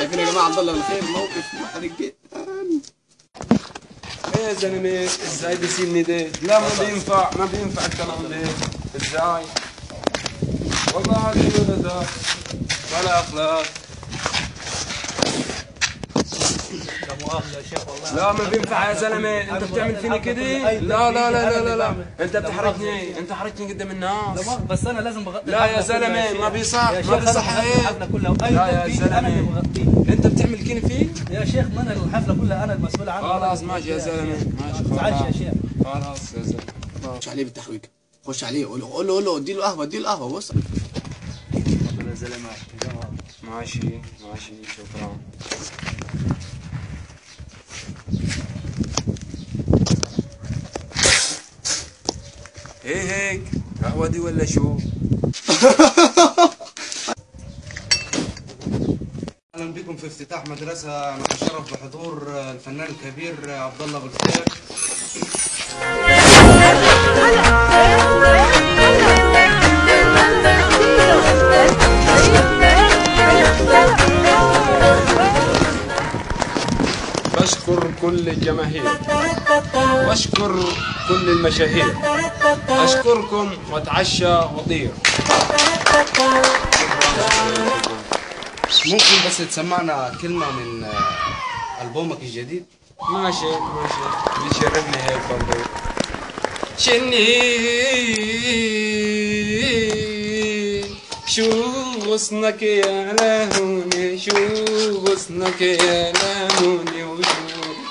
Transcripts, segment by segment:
شايفين يا جماعه عبد الله الخير موقف محرج جدا. ايه يا زلمه ازاي بيسيبني ده؟ لا ما بينفع الكلام ده. ازاي؟ والله هذه ولا ولا اخلاق. لا مؤاخذة يا شيخ والله. لا ما بينفع يا زلمه، انت بتعمل فيني كده؟ لا لا لا لا لا انت بتحرجني، انت حرجتني قدام الناس. لا بس انا لازم بغطي. لا يا زلمه ما بيصح، ما بيصح. الحفلة كلها لا يا زلمه انت بتعمل كده فيه؟ يا شيخ ما انا الحفلة كلها انا المسؤول عنها. خلاص ماشي يا زلمه ماشي. ما تزعلش يا شيخ. خلاص يا زلمه. خش عليه بالتحويج، خش عليه قول له اديله قهوه بص. تفضل يا زلمه. ماشي شكرا. ايه هيك قهوة دي ولا شو؟ اهلا بكم في افتتاح مدرسه نتشرف بحضور الفنان الكبير عبد الله بالخير. بشكر كل الجماهير، بشكر كل المشاهير، أشكركم وأتعشى وأطير. ممكن بس تسمعنا كلمه من البومك الجديد؟ ماشي بيشرفني هيك برضه. شني شو غصنك يا لهوني، شو غصنك يا لهوني، وشو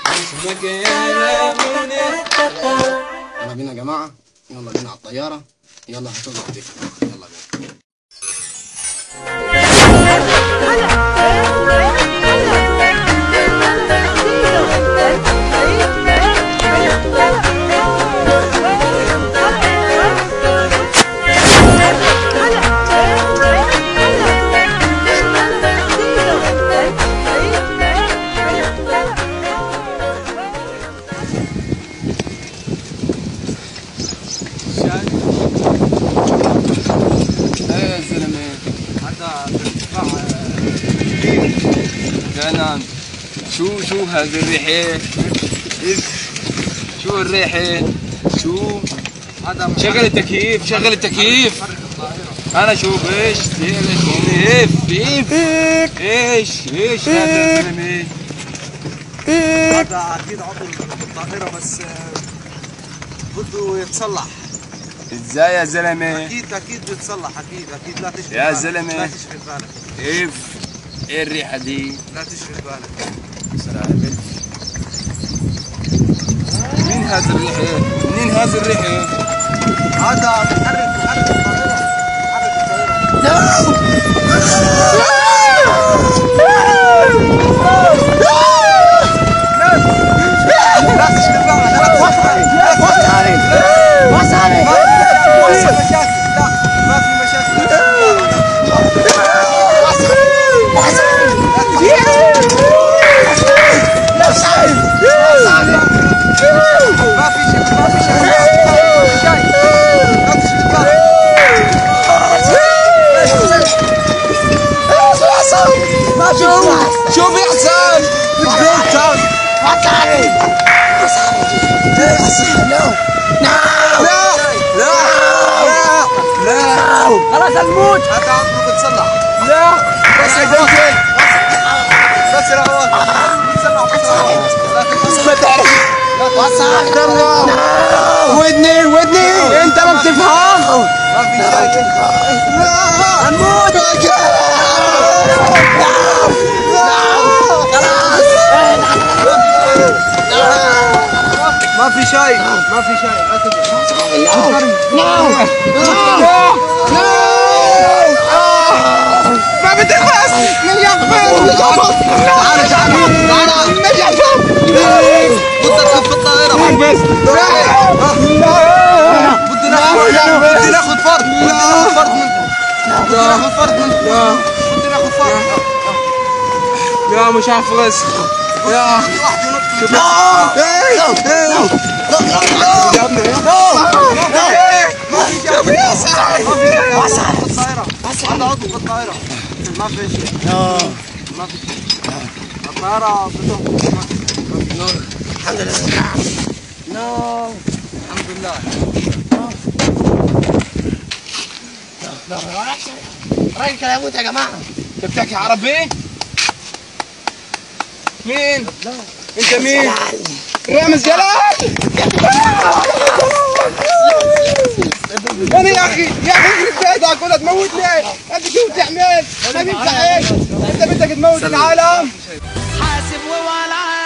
غصنك يا لهوني. يلا بينا يا جماعه، يلا بينا على الطياره، يلا هتطلع بيك، يلا بينا. شو هذه الريحة؟ شو الريحة؟ شو؟ شغل التكييف. أنا شوف إيش؟ إيش هذا الزلمة؟ هذا اكيد عضو بالطائره بس بده يتصلح. إزاي يا زلمة؟ اكيد بيتصلح اكيد لا تشغل يا بالك. زلمة. لا تشغل بالك. إيه الريحة دي؟ لا تشغل بالك. منين هذا الريحة؟ هذا بحرك الطائره. لا تشغل بالك. وصل عليك ما في مشاكل. شو بيحصل؟ لا خلاص الموت. هذا عمره بتصلح. لا بس يا رواد ودني انت ما بتفهم. ما في شيء. هنموت. ما في شيء. ما بتخلص من يقبل. تعال بدنا نخف الطائرة. بس بدنا ناخذ فرد منكم. لا مش حافظ. يا هذا عضو بالطائرة. ما في شيء. ما في الطيارة بتهبط. الحمد لله. نو الحمد لله. الراجل كان هيموت يا جماعة. انت بتحكي عربي؟ مين؟ انت مين؟ رامز جلال. انا يا اخي يخرب بيتك ولا تموتني. انت شو بتعمل؟ ما بينفع هيك. انت بدك تموت العالم. حاسب ولا